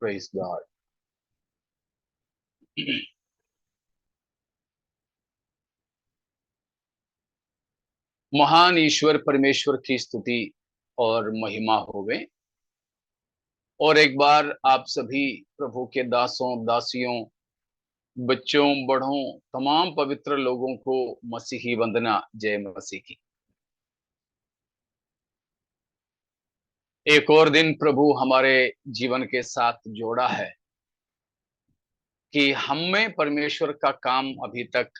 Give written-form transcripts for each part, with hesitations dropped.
Praise God. महान ईश्वर परमेश्वर की स्तुति और महिमा होवे। और एक बार आप सभी प्रभु के दासों दासियों, बच्चों, बड़ों, तमाम पवित्र लोगों को मसीही वंदना। जय मसीह की। एक और दिन प्रभु हमारे जीवन के साथ जोड़ा है कि हम में परमेश्वर का काम अभी तक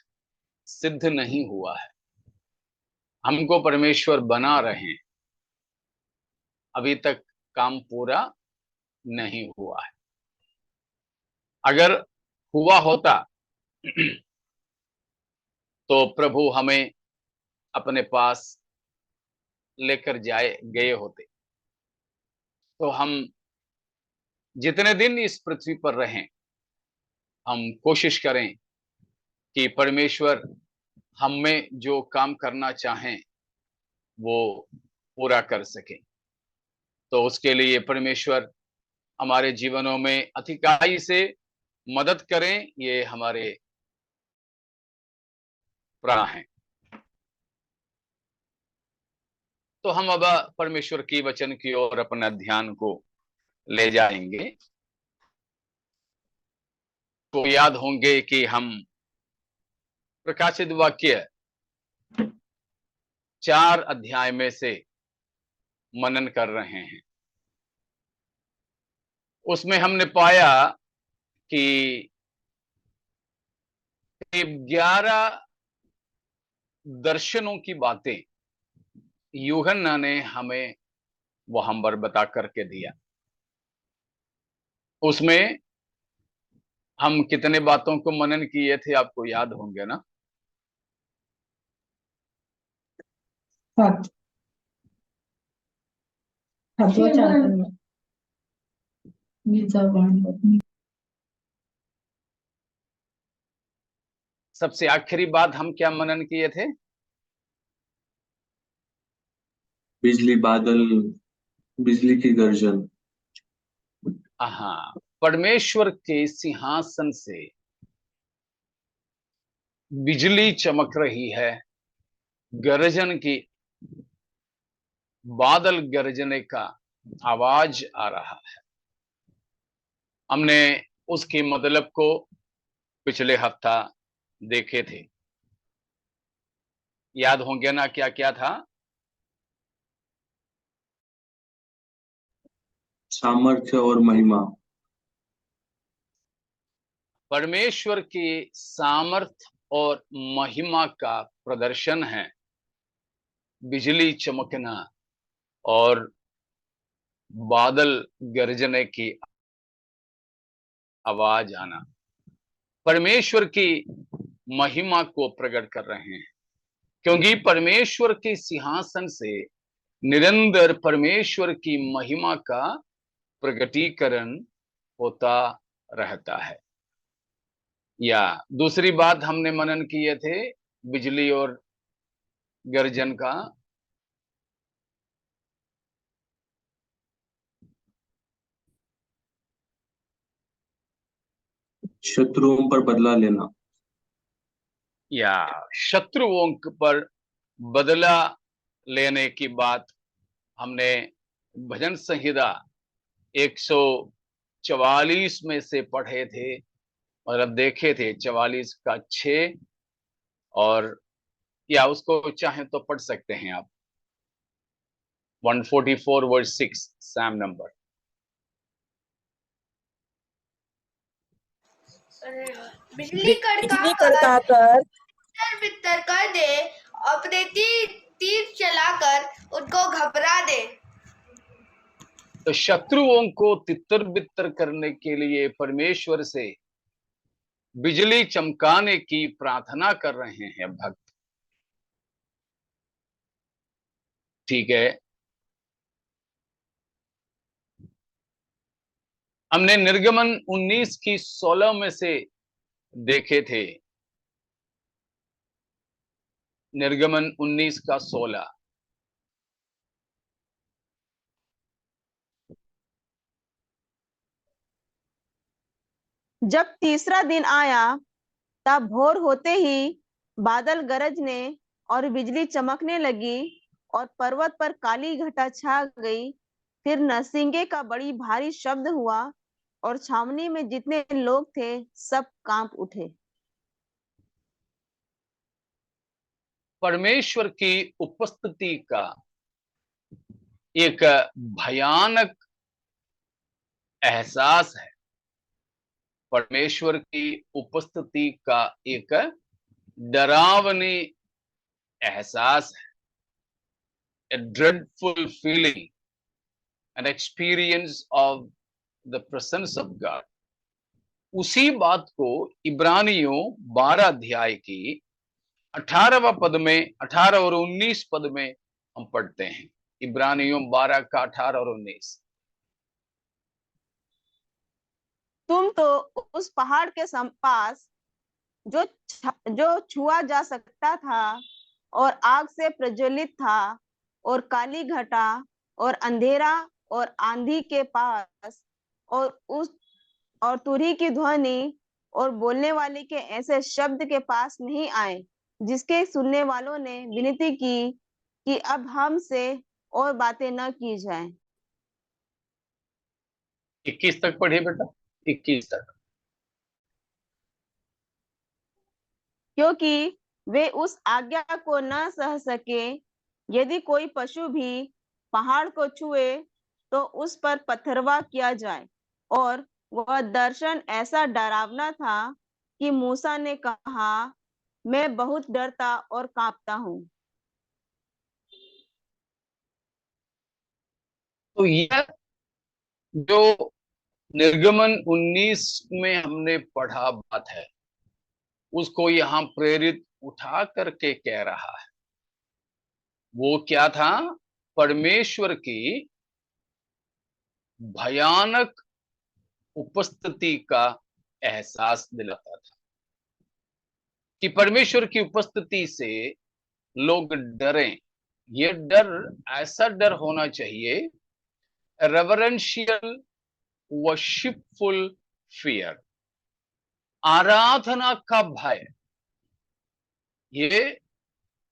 सिद्ध नहीं हुआ है। हमको परमेश्वर बना रहे हैं, अभी तक काम पूरा नहीं हुआ है। अगर हुआ होता तो प्रभु हमें अपने पास लेकर गए होते। तो हम जितने दिन इस पृथ्वी पर रहें, हम कोशिश करें कि परमेश्वर हम में जो काम करना चाहें वो पूरा कर सके। तो उसके लिए परमेश्वर हमारे जीवनों में अधिकाई से मदद करें, ये हमारे प्राण हैं। तो हम अब परमेश्वर की वचन की ओर अपना ध्यान को ले जाएंगे। तो याद होंगे कि हम प्रकाशित वाक्य 4 अध्याय में से मनन कर रहे हैं। उसमें हमने पाया कि 11 दर्शनों की बातें यूहन्ना ने हमें वहां पर बता करके दिया। उसमें हम कितने बातों को मनन किए थे, आपको याद होंगे ना? 7। सबसे आखिरी बात हम क्या मनन किए थे? बिजली बादल, बिजली की गर्जन। हाँ, परमेश्वर के सिंहासन से बिजली चमक रही है, गर्जन की, बादल गरजने का आवाज आ रहा है। हमने उसके मतलब को पिछले हफ्ता देखे थे। याद होंगे ना क्या क्या था? सामर्थ्य और महिमा। परमेश्वर की सामर्थ और महिमा का प्रदर्शन है बिजली चमकना और बादल गरजने की आवाज आना। परमेश्वर की महिमा को प्रकट कर रहे हैं, क्योंकि परमेश्वर के सिंहासन से निरंतर परमेश्वर की महिमा का प्रकटीकरण होता रहता है। या दूसरी बात हमने मनन किए थे बिजली और गर्जन का। शत्रुओं पर बदला लेना। या शत्रुओं पर बदला लेने की बात हमने भजन संहिता 144 में से पढ़े थे, मतलब देखे थे। 44 का 6, और या उसको चाहे तो पढ़ सकते हैं आप। 144 वर्स 6 सैम नंबर। बिजली कड़काकर बितर कर दे, अपने तीर चलाकर उनको घबरा दे। तो शत्रुओं को तितर बितर करने के लिए परमेश्वर से बिजली चमकाने की प्रार्थना कर रहे हैं भक्त। ठीक है, हमने निर्गमन 19 की 16 में से देखे थे। निर्गमन 19 का 16। जब तीसरा दिन आया तब भोर होते ही बादल गरजने और बिजली चमकने लगी और पर्वत पर काली घटा छा गई। फिर नरसिंगे का बड़ी भारी शब्द हुआ और छावनी में जितने लोग थे सब कांप उठे। परमेश्वर की उपस्थिति का एक भयानक एहसास है। परमेश्वर की उपस्थिति का एक डरावनी एहसास है। A dreadful feeling, an experience of the presence of God. उसी बात को इब्रानियों 12 अध्याय की 18वां पद में 18 और 19 पद में हम पढ़ते हैं। इब्रानियों 12 का 18 और 19। तुम तो उस पहाड़ के पास जो छुआ जा सकता था और आग से प्रज्वलित था और काली घटा और अंधेरा और आंधी के पास और तुरही की ध्वनि और बोलने वाले के ऐसे शब्द के पास नहीं आए, जिसके सुनने वालों ने विनती की कि अब हमसे और बातें न की जाएं। 21 तक पढ़िए बेटा, 21 तक। क्योंकि वे उस आज्ञा को न सह सके। यदि कोई पशु भी पहाड़ को छुए तो उस पर पत्थरवा किया जाए। और वह दर्शन ऐसा डरावना था कि मूसा ने कहा, मैं बहुत डरता और कांपता हूँ। तो यह जो निर्गमन 19 में हमने पढ़ा बात है, उसको यहां प्रेरित उठा करके कह रहा है। वो क्या था? परमेश्वर की भयानक उपस्थिति का एहसास दिलाता था कि परमेश्वर की उपस्थिति से लोग डरें। ये डर ऐसा डर होना चाहिए, रेवरेंशियल वर्शिपफुल फियर, आराधना का भय। ये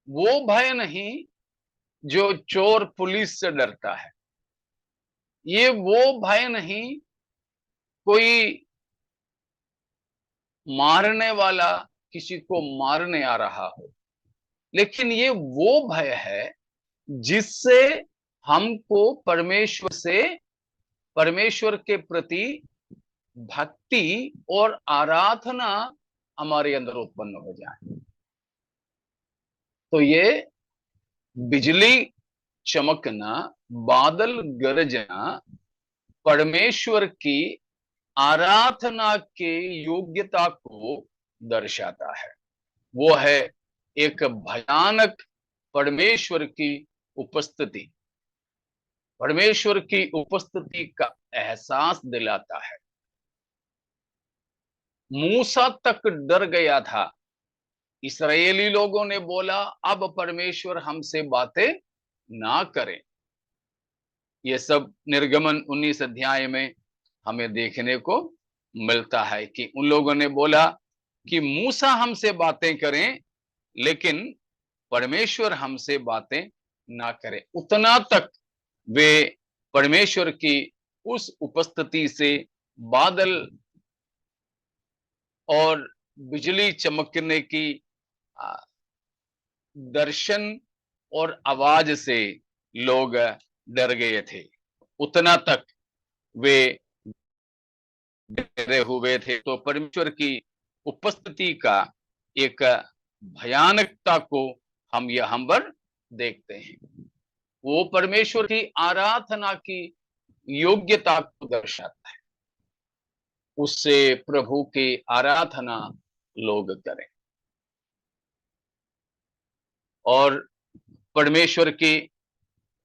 वो भय नहीं जो चोर पुलिस से डरता है। ये वो भय नहीं कोई मारने वाला किसी को मारने आ रहा हो, लेकिन ये वो भय है जिससे हमको परमेश्वर के प्रति भक्ति और आराधना हमारे अंदर उत्पन्न हो जाए। तो ये बिजली चमकना, बादल गरजना परमेश्वर की आराधना के योग्यता को दर्शाता है। वो है एक भयानक परमेश्वर की उपस्थिति। परमेश्वर की उपस्थिति का एहसास दिलाता है। मूसा तक डर गया था। इस्राएली लोगों ने बोला, अब परमेश्वर हमसे बातें ना करें। ये सब निर्गमन 19 अध्याय में हमें देखने को मिलता है कि उन लोगों ने बोला कि मूसा हमसे बातें करें, लेकिन परमेश्वर हमसे बातें ना करें। उतना तक वे परमेश्वर की उस उपस्थिति से, बादल और बिजली चमकने की दर्शन और आवाज से लोग डर गए थे। उतना तक वे डरे हुए थे। तो परमेश्वर की उपस्थिति का एक भयानकता को हम यहाँ पर देखते हैं। वो परमेश्वर की आराधना की योग्यता को दर्शाता है। उससे प्रभु की आराधना लोग करें और परमेश्वर की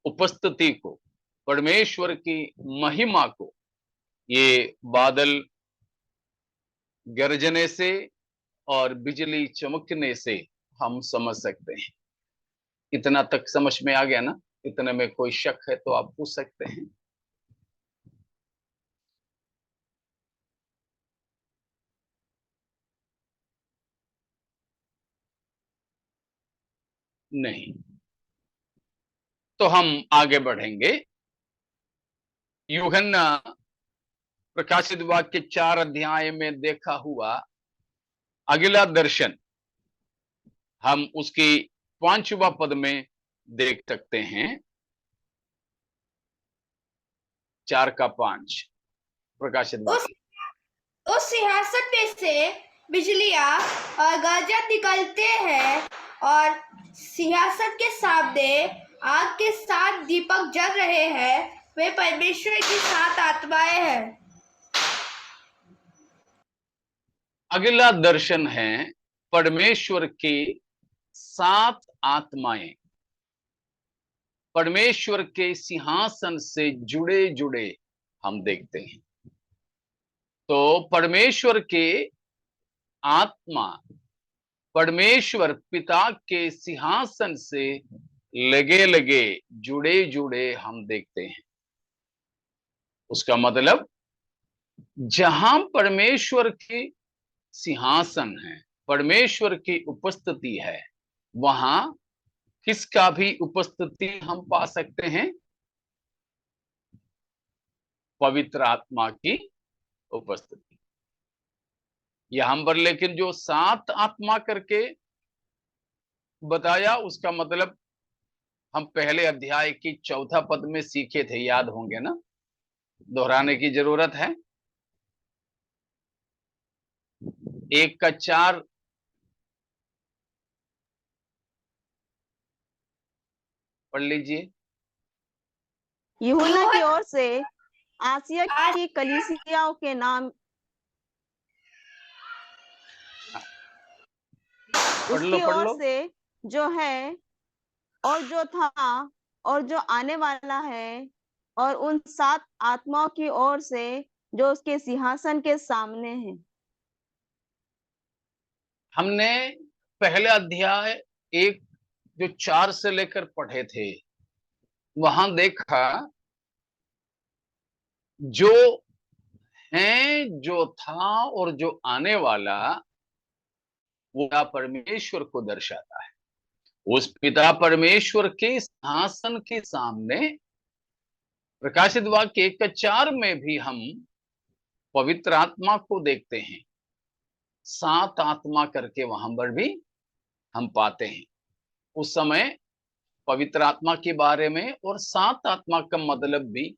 उपस्थिति को, परमेश्वर की महिमा को ये बादल गरजने से और बिजली चमकने से हम समझ सकते हैं। इतना तक समझ में आ गया ना? इतने में कोई शक है तो आप पूछ सकते हैं। नहीं। तो हम आगे बढ़ेंगे। यूहन्ना प्रकाशित वाक्य 4 अध्याय में देखा हुआ अगला दर्शन हम उसकी 5वां पद में देख सकते हैं। 4:5 प्रकाशित वाक्य। उस सिंहासन में से बिजलियां और गर्जन निकलते हैं और सिंहासन के सामने आग के 7 दीपक जल रहे हैं। वे परमेश्वर की 7 आत्माएं हैं। अगला दर्शन है परमेश्वर की 7 आत्माएं। परमेश्वर के सिंहासन से जुड़े जुड़े हम देखते हैं। तो परमेश्वर के आत्मा परमेश्वर पिता के सिंहासन से लगे लगे जुड़े जुड़े हम देखते हैं। उसका मतलब जहां परमेश्वर की सिंहासन है, परमेश्वर की उपस्थिति है, वहां किसका भी उपस्थिति हम पा सकते हैं? पवित्र आत्मा की उपस्थिति। यहां पर लेकिन जो 7 आत्मा करके बताया, उसका मतलब हम पहले अध्याय की 4 पद में सीखे थे, याद होंगे ना? दोहराने की जरूरत है। 1:4 पढ़ लीजिए। यूहन्ना की ओर से आसिया की कलीसियाओं के नाम उसकी ओर से जो है और जो था और जो आने वाला है, और उन 7 आत्माओं की ओर से जो उसके सिंहासन के सामने है। हमने पहले अध्याय 1 जो 4 से लेकर पढ़े थे, वहां देखा जो है, जो था और जो आने वाला, वो परमेश्वर को दर्शाता है। उस पिता परमेश्वर के सिंहासन के सामने प्रकाशित वाक्य 1:4 में भी हम पवित्र आत्मा को देखते हैं। 7 आत्मा करके वहां पर भी हम पाते हैं। उस समय पवित्र आत्मा के बारे में और 7 आत्मा का मतलब भी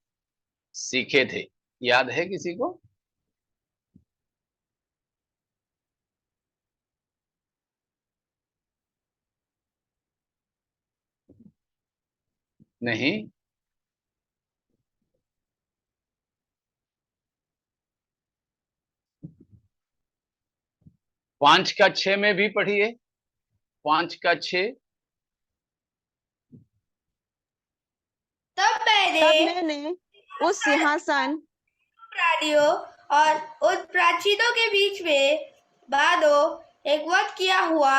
सीखे थे। याद है किसी को? नहीं? 5:6 में भी पढ़िए। 5:6। तब मैंने उस सिंहासन प्राणियों और उन प्राचीनों के बीच में बादो एक वध किया हुआ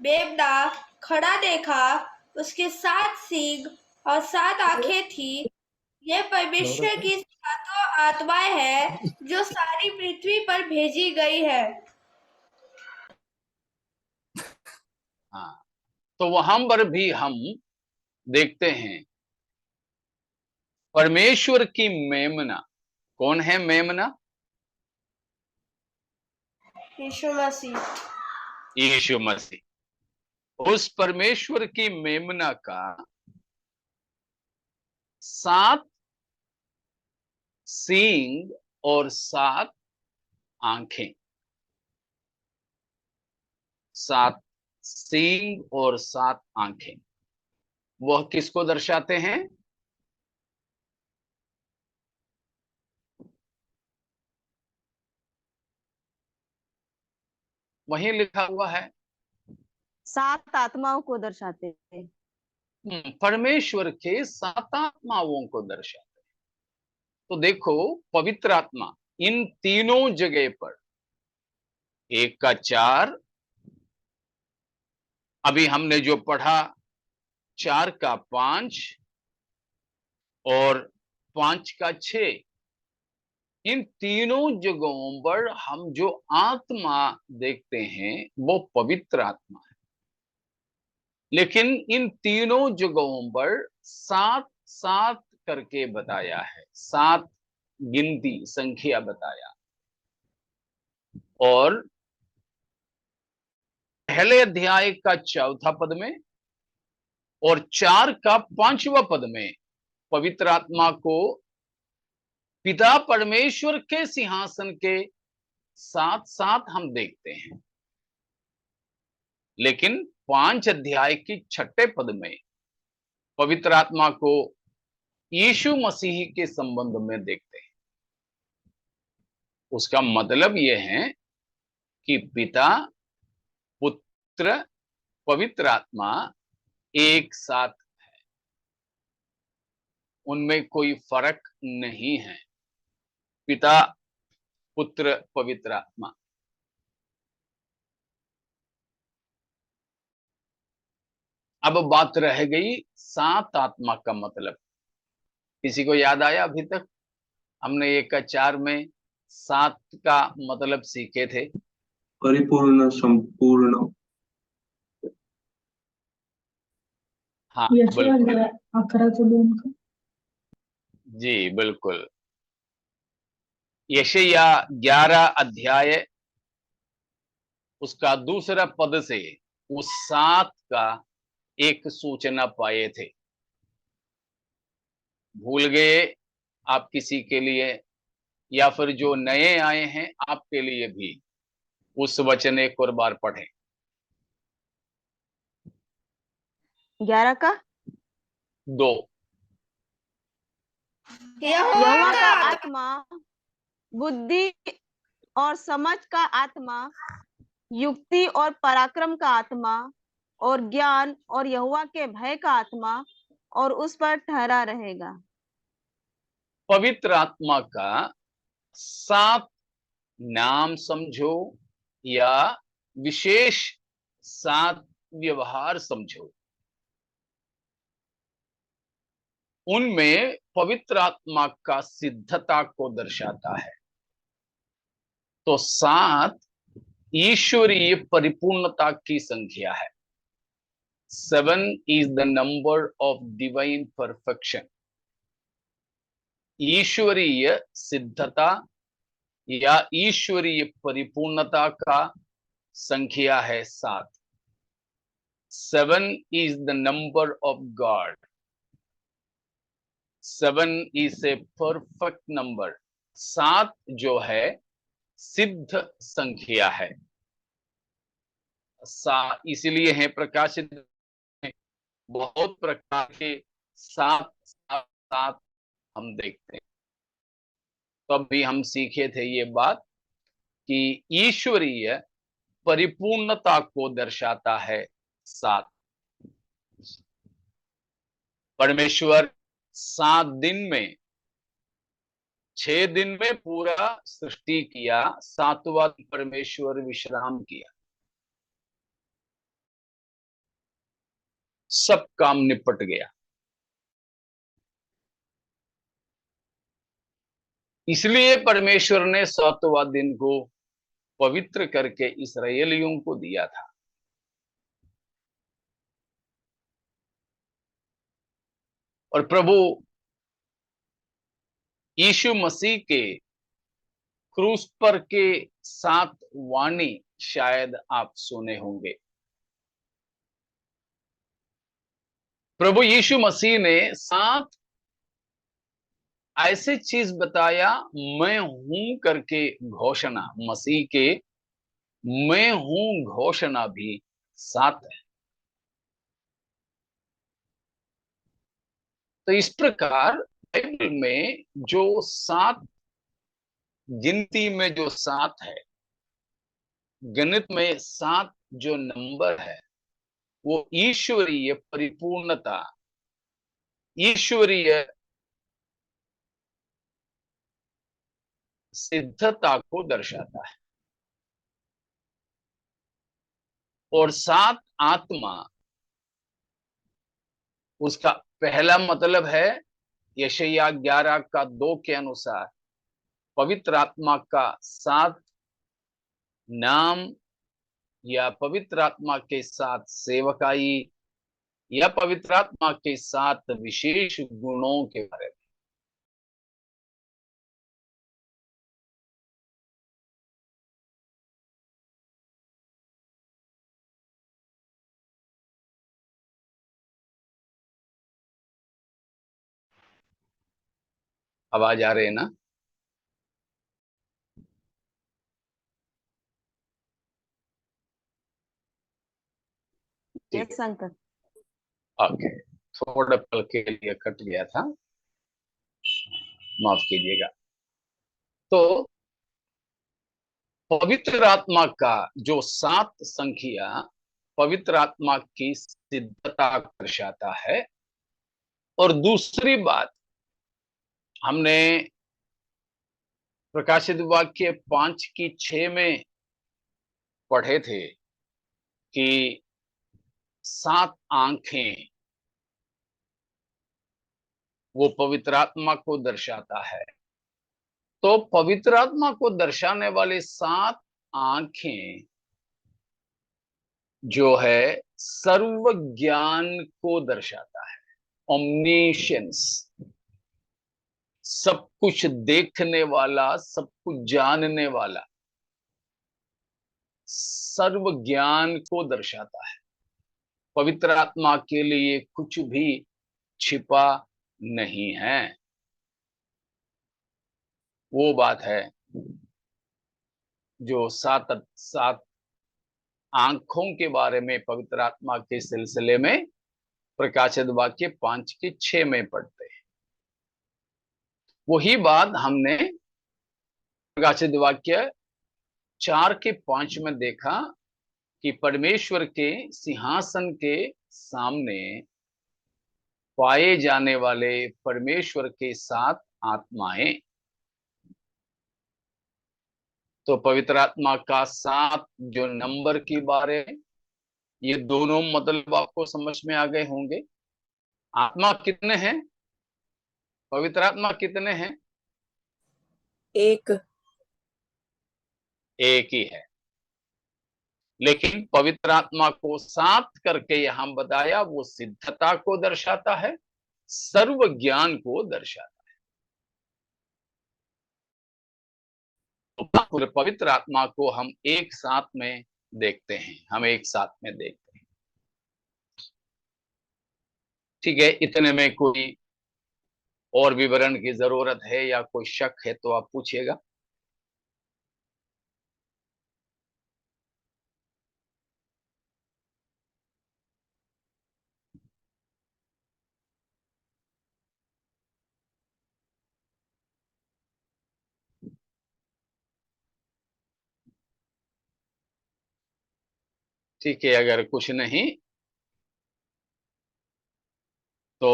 मेमना खड़ा देखा। उसके 7 सींग और 7 आंखें थी। ये परमेश्वर की 7 आत्माएं हैं जो सारी पृथ्वी पर भेजी गई है। हाँ, तो वहां पर भी हम देखते हैं परमेश्वर की मेमना। कौन है मेमना? यीशु मसीह। यीशु मसीह। उस परमेश्वर की मेमना का 7 सींग और 7 आंखें। 7 सींग और 7 आंखें, वह किसको दर्शाते हैं? वहीं लिखा हुआ है। 7 आत्माओं को दर्शाते हैं। परमेश्वर के 7 आत्माओं को दर्शाते हैं। तो देखो, पवित्र आत्मा इन तीनों जगह पर, 1:4 अभी हमने जो पढ़ा, 4:5 और 5:6, इन तीनों जगहों पर हम जो आत्मा देखते हैं वो पवित्र आत्मा है। लेकिन इन तीनों जगहों पर 7-7 करके बताया है, 7 गिनती संख्या बताया। और पहले अध्याय का 4था पद में और 4 का 5वां पद में पवित्र आत्मा को पिता परमेश्वर के सिंहासन के साथ साथ हम देखते हैं। लेकिन 5 अध्याय की 6ठे पद में पवित्र आत्मा को यीशु मसीह के संबंध में देखते हैं। उसका मतलब यह है कि पिता, पुत्र, पवित्र आत्मा एक साथ है, उनमें कोई फर्क नहीं है। पिता, पुत्र, पवित्र आत्मा। अब बात रह गई 7 आत्मा का मतलब। किसी को याद आया? अभी तक हमने 1-4 में 7 का मतलब सीखे थे। परिपूर्ण, संपूर्ण। हाँ यशया बिल्कुल, 11:2 का। जी बिल्कुल। यशाया 11 अध्याय उसका दूसरा पद से उस 7 का एक सूचना पाए थे। भूल गए आप किसी के लिए, या फिर जो नए आए हैं आपके लिए भी उस वचन एक और बार पढ़ें। 11 का 2। यहोवा का आत्मा बुद्धि और समझ का आत्मा, युक्ति और पराक्रम का आत्मा और ज्ञान और यहोवा के भय का आत्मा और उस पर ठहरा रहेगा। पवित्र आत्मा का 7 नाम समझो या विशेष 7 व्यवहार समझो, उनमें पवित्र आत्मा का सिद्धता को दर्शाता है। तो 7 ईश्वरीय परिपूर्णता की संख्या है। 7 is the number of divine perfection। ईश्वरीय सिद्धता या ईश्वरीय परिपूर्णता का संख्या है 7। 7 is the number of God। 7 is a perfect number। 7 जो है सिद्ध संख्या है। इसलिए है प्रकाशित में बहुत प्रकार के 7 हम देखते हैं। तो अभी हम सीखे थे ये बात कि ईश्वरीय परिपूर्णता को दर्शाता है 7। परमेश्वर 7 दिन में, 6 दिन में पूरा सृष्टि किया, 7वां परमेश्वर विश्राम किया। सब काम निपट गया। इसलिए परमेश्वर ने 7वां दिन को पवित्र करके इस्राएलियों को दिया था। और प्रभु यीशु मसीह के क्रूस पर के 7 वाणी शायद आप सुने होंगे। प्रभु यीशु मसीह ने 7 ऐसे चीज बताया, मैं हूं करके घोषणा। मसीह के मैं हूं घोषणा भी 7 है। तो इस प्रकार बाइबल में जो 7 गिनती में जो 7 है, गणित में 7 जो नंबर है, वो ईश्वरीय परिपूर्णता, ईश्वरीय सिद्धता को दर्शाता है। और 7 आत्मा, उसका पहला मतलब है यशाया 11:2 के अनुसार पवित्र आत्मा का 7 नाम या पवित्र आत्मा के साथ सेवकाई या पवित्र आत्मा के 7 विशेष गुणों के बारे में। आवाज आ रही है ना? Yes uncle. ओके, थोड़ा पल के लिए कट गया था, माफ कीजिएगा। तो पवित्र आत्मा का जो 7 संख्या पवित्र आत्मा की सिद्धता दर्शाता है। और दूसरी बात, हमने प्रकाशित वाक्य 5:6 में पढ़े थे कि 7 आंखें वो पवित्र आत्मा को दर्शाता है। तो पवित्र आत्मा को दर्शाने वाले 7 आंखें जो है सर्व ज्ञान को दर्शाता है, ओमनीशियंस, सब कुछ देखने वाला, सब कुछ जानने वाला, सर्व ज्ञान को दर्शाता है। पवित्र आत्मा के लिए कुछ भी छिपा नहीं है। वो बात है जो 7 आंखों के बारे में पवित्र आत्मा के सिलसिले में प्रकाशित वाक्य 5:6 में पढ़ते हैं। वही बात हमने प्रकाशित वाक्य 4:5 में देखा कि परमेश्वर के सिंहासन के सामने पाए जाने वाले परमेश्वर के 7 आत्माएं। तो पवित्र आत्मा का 7 जो नंबर की बारे, ये दोनों मतलब आपको समझ में आ गए होंगे। आत्मा कितने हैं? पवित्र आत्मा कितने हैं? एक ही है। लेकिन पवित्र आत्मा को 7 करके यहां बताया, वो सिद्धता को दर्शाता है, सर्व ज्ञान को दर्शाता है। पूरे पवित्र आत्मा को हम एक साथ में देखते हैं, हम एक साथ में देखते हैं। ठीक है, इतने में कोई और विवरण की जरूरत है या कोई शक है तो आप पूछिएगा। ठीक है, अगर कुछ नहीं तो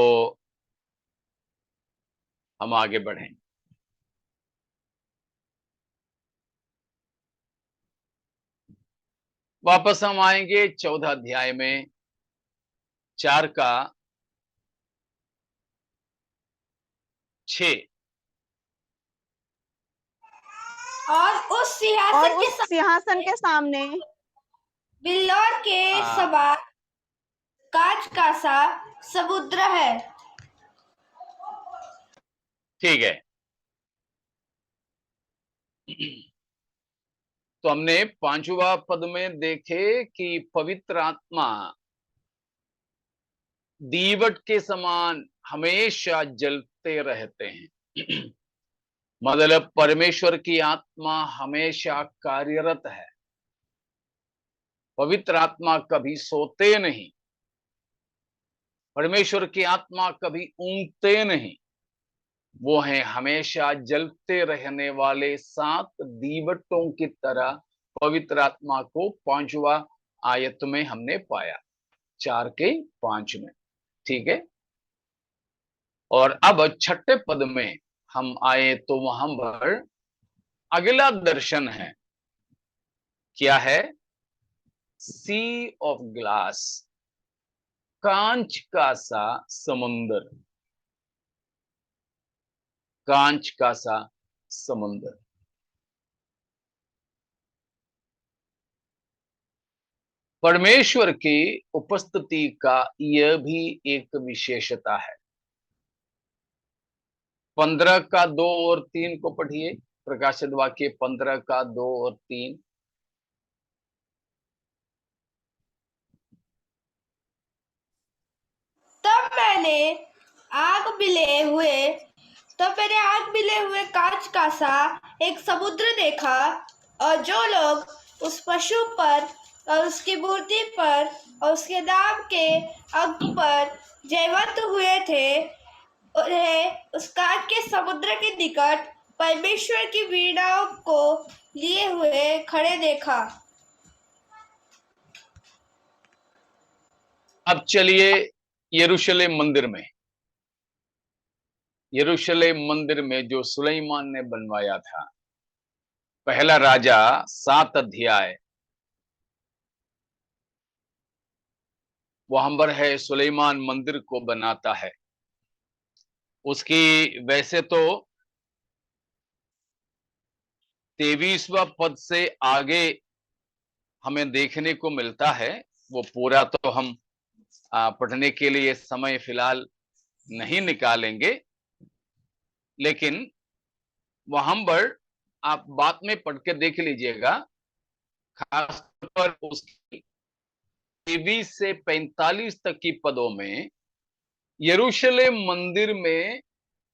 हम आगे बढ़ें। वापस हम आएंगे 14 अध्याय में 4 का 6। और उस सिंहासन के सामने बिल्लौर के समान कांच का सा समुद्र है। ठीक है, तो हमने 5वां पद में देखे कि पवित्र आत्मा दीवट के समान हमेशा जलते रहते हैं। मतलब परमेश्वर की आत्मा हमेशा कार्यरत है। पवित्र आत्मा कभी सोते नहीं, परमेश्वर की आत्मा कभी ऊँघते नहीं। वो है हमेशा जलते रहने वाले 7 दीवटों की तरह। पवित्र आत्मा को 5वां आयत में हमने पाया, 4:5 में। ठीक है, और अब 6ठे पद में हम आए तो वहां पर अगला दर्शन है। क्या है? सी ऑफ ग्लास, कांच का सा समुंदर, कांच का सा समुंदर। परमेश्वर की उपस्थिति का यह भी एक विशेषता है। 15 का 2 और 3 को पढ़िए, प्रकाशित वाक्य 15 का 2 और 3। तब मैंने आग मिले हुए कांच का सा एक समुद्र देखा, और जो लोग उस पशु पर और उसकी मूर्ति पर और उसके नाम के अंक पर जयवंत हुए थे, उन्हें उस कांच के समुद्र के निकट परमेश्वर की वीणाओं को लिए हुए खड़े देखा। अब चलिए यरूशलेम मंदिर में जो सुलेमान ने बनवाया था, पहला राजा 7 अध्याय वहां पर है, सुलेमान मंदिर को बनाता है। उसकी वैसे तो 23वां पद से आगे हमें देखने को मिलता है, वो पूरा तो हम पढ़ने के लिए समय फिलहाल नहीं निकालेंगे, लेकिन वहां पर आप बाद में पढ़ के देख लीजिएगा। खासतौर पर उसकी 23 से 45 तक की पदों में यरूशलेम मंदिर में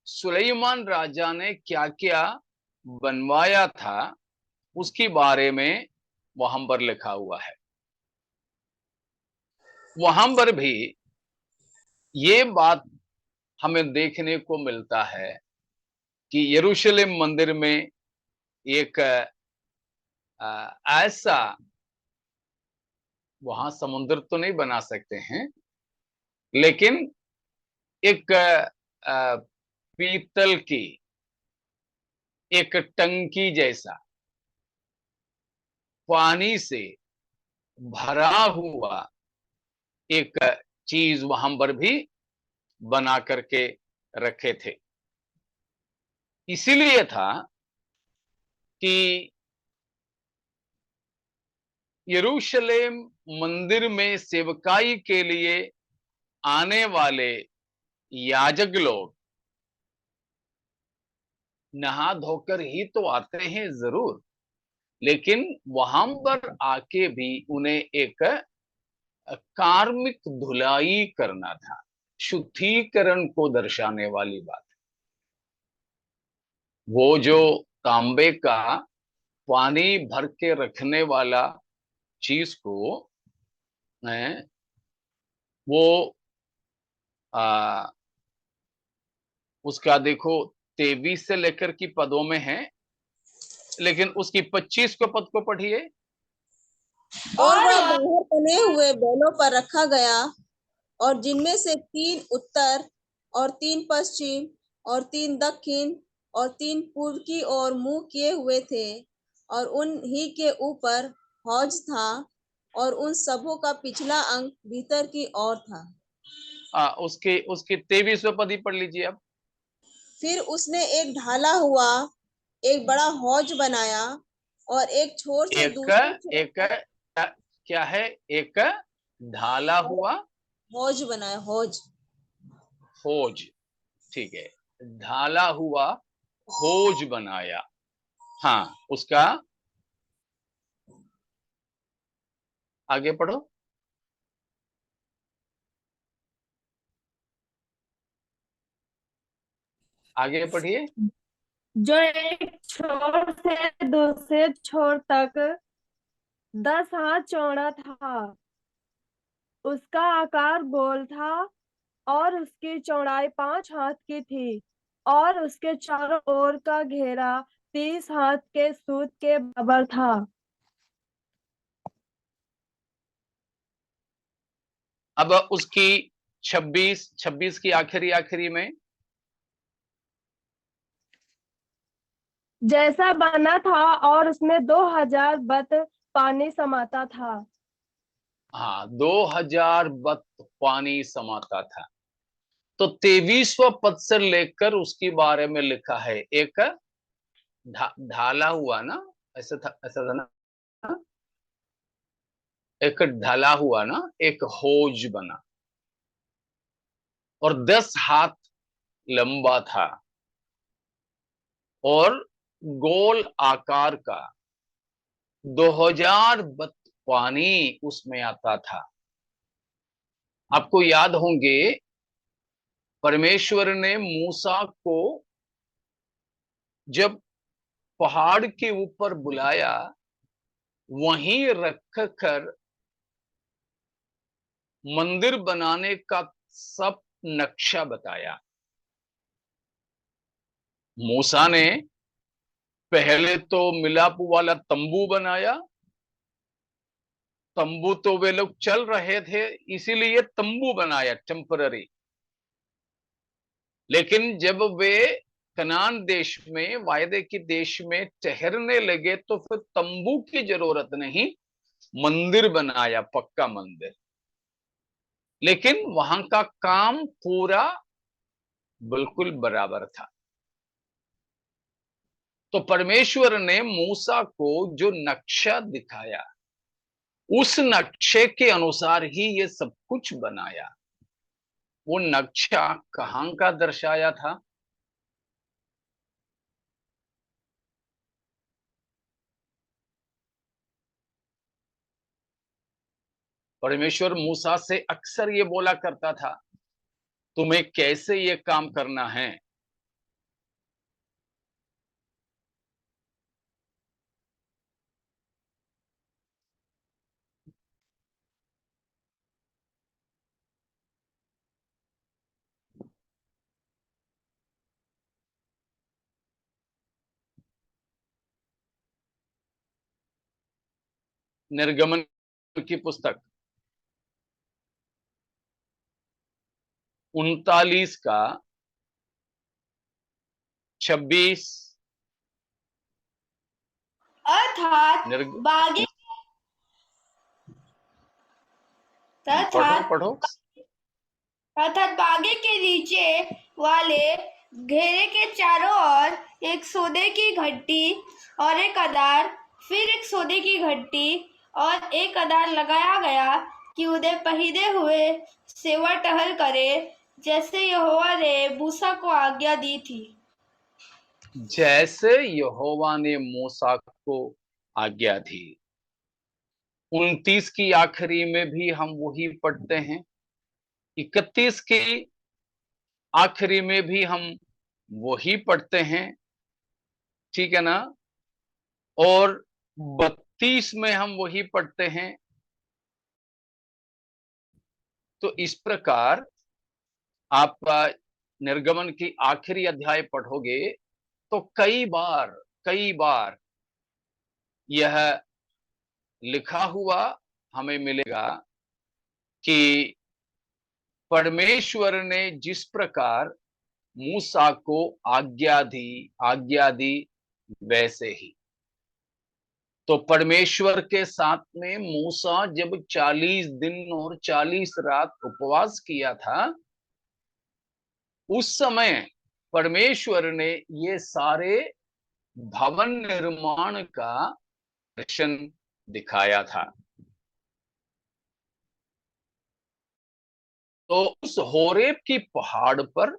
सुलेमान राजा ने क्या क्या बनवाया था उसके बारे में वहां पर लिखा हुआ है। वहां पर भी ये बात हमें देखने को मिलता है कि यरूशलेम मंदिर में एक ऐसा, वहां समुद्र तो नहीं बना सकते हैं, लेकिन एक पीतल की एक टंकी जैसा पानी से भरा हुआ एक चीज वहां पर भी बना करके रखे थे। इसीलिए था कि यरूशलेम मंदिर में सेवकाई के लिए आने वाले याजक लोग नहा धोकर ही तो आते हैं जरूर, लेकिन वहां पर आके भी उन्हें एक कार्मिक धुलाई करना था, शुद्धिकरण को दर्शाने वाली बात। वो जो तांबे का पानी भर के रखने वाला चीज को वो उसका देखो 23 से लेकर की पदों में है, लेकिन उसकी 25 को पद को पढ़िए। और वह बाहर बने हुए बैलों पर रखा गया, और जिनमें से 3 उत्तर और 3 पश्चिम और 3 दक्षिण और 3 पूर्व की ओर मुंह किए हुए थे, और उन ही के ऊपर हौज था, और उन सबों का पिछला अंक भीतर की ओर था। उसके 23वें पद ही पढ़ लीजिए अब। फिर उसने एक ढाला हुआ एक बड़ा हौज बनाया, और एक छोर से दूसरे छोर एक क्या है, एक ढाला हुआ हौज बनाया, होज, ठीक है, ढाला हुआ होज बनाया। हाँ, उसका आगे पढ़ो। आगे पढ़िए। जो एक छोर से दूसरे छोर तक 10 हाथ चौड़ा था, उसका आकार गोल था, और उसकी चौड़ाई 5 हाथ की थी, और उसके चारों ओर का घेरा 30 हाथ के सूत के बराबर था। अब उसकी 26 की आखिरी में जैसा बना था, और उसमें 2000 बत पानी समाता था। हाँ, 2000 बत पानी समाता था। तो 23वां पद से लेकर उसके बारे में लिखा है, एक ढाला हुआ ना, ऐसा था ना, एक ढला हुआ ना एक हौज बना और 10 हाथ लंबा था और गोल आकार का 2000 बत पानी उसमें आता था। आपको याद होंगे परमेश्वर ने मूसा को जब पहाड़ के ऊपर बुलाया, वहीं रख कर मंदिर बनाने का सब नक्शा बताया। मूसा ने पहले तो मिलाप वाला तंबू बनाया। तंबू तो वे लोग चल रहे थे इसीलिए तंबू बनाया टेम्पररी। लेकिन जब वे कनान देश में वायदे के देश में ठहरने लगे तो फिर तंबू की जरूरत नहीं, मंदिर बनाया, पक्का मंदिर। लेकिन वहां का काम पूरा बिल्कुल बराबर था। तो परमेश्वर ने मूसा को जो नक्शा दिखाया उस नक्शे के अनुसार ही ये सब कुछ बनाया। वो नक्शा कहां का दर्शाया था? परमेश्वर मूसा से अक्सर ये बोला करता था, तुम्हें कैसे ये काम करना है। निर्गमन की पुस्तक 39 का 26 अर्थात बागे पढ़ो पढ़ो। अर्थात बागे के नीचे वाले घेरे के चारों ओर एक सोने की घंटी और एक अदार, फिर एक सोने की घंटी और एक अदार लगाया गया कि उन्हें पहिरे हुए सेवा टहल करे, जैसे यहोवा ने मूसा को आज्ञा दी थी। जैसे यहोवा ने मूसा को आज्ञा दी। 29 की आखिरी में भी हम वही पढ़ते हैं, 31 की आखिरी में भी हम वही पढ़ते हैं, ठीक है ना। और 32 में हम वही पढ़ते हैं। तो इस प्रकार आप निर्गमन की आखिरी अध्याय पढ़ोगे तो कई बार यह लिखा हुआ हमें मिलेगा कि परमेश्वर ने जिस प्रकार मूसा को आज्ञा दी वैसे ही। तो परमेश्वर के साथ में मूसा जब 40 दिन और 40 रात उपवास किया था, उस समय परमेश्वर ने ये सारे भवन निर्माण का दर्शन दिखाया था। तो उस होरेब की पहाड़ पर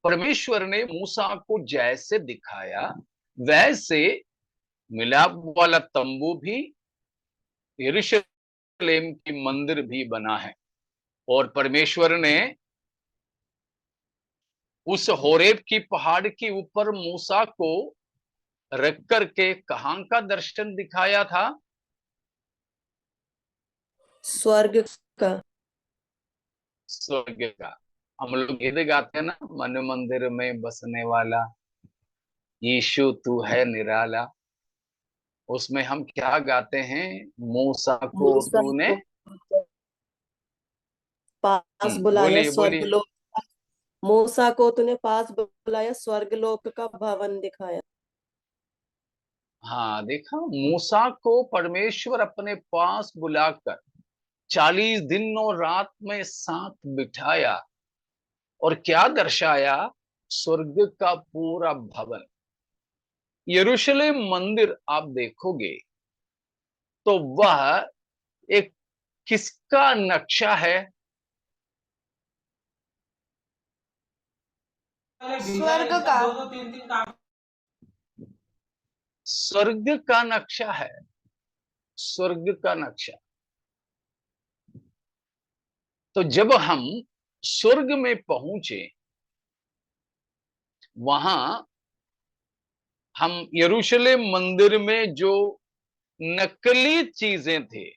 परमेश्वर ने मूसा को जैसे दिखाया वैसे मिलाप वाला तंबू भी, यरूशलेम की मंदिर भी बना है। और परमेश्वर ने उस होरेब की पहाड़ के ऊपर मूसा को रख करके कहां का दर्शन दिखाया था? स्वर्ग का। स्वर्ग का। हम लोग गीत गाते हैं ना, मन मंदिर में बसने वाला यीशु तू है निराला। उसमें हम क्या गाते हैं? मूसा को मूसा तूने को पास बुलाया बोलिए स्वर्ग बोलिए। लोक। मूसा को तूने पास बुलाया, स्वर्ग लोक का भवन दिखाया। हाँ, देखा, मूसा को परमेश्वर अपने पास बुलाकर 40 दिन और रात में साथ बिठाया और क्या दर्शाया? स्वर्ग का पूरा भवन। यरूशलेम मंदिर आप देखोगे तो वह एक किसका नक्शा है? स्वर्ग का। स्वर्ग का नक्शा है, स्वर्ग का नक्शा। तो जब हम स्वर्ग में पहुंचे, वहां हम यरूशलेम मंदिर में जो नकली चीजें थे,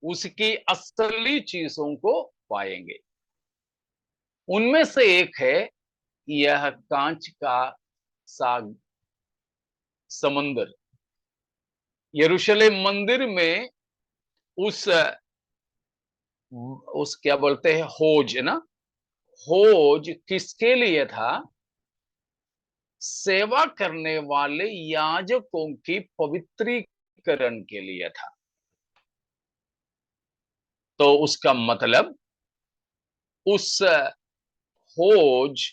उसकी असली चीजों को पाएंगे। उनमें से एक है यह कांच का साग समुंदर। यरूशलेम मंदिर में उस क्या बोलते हैं, होज, है ना। होज किसके लिए था? सेवा करने वाले याजकों की पवित्रीकरण के लिए था। तो उसका मतलब उस होज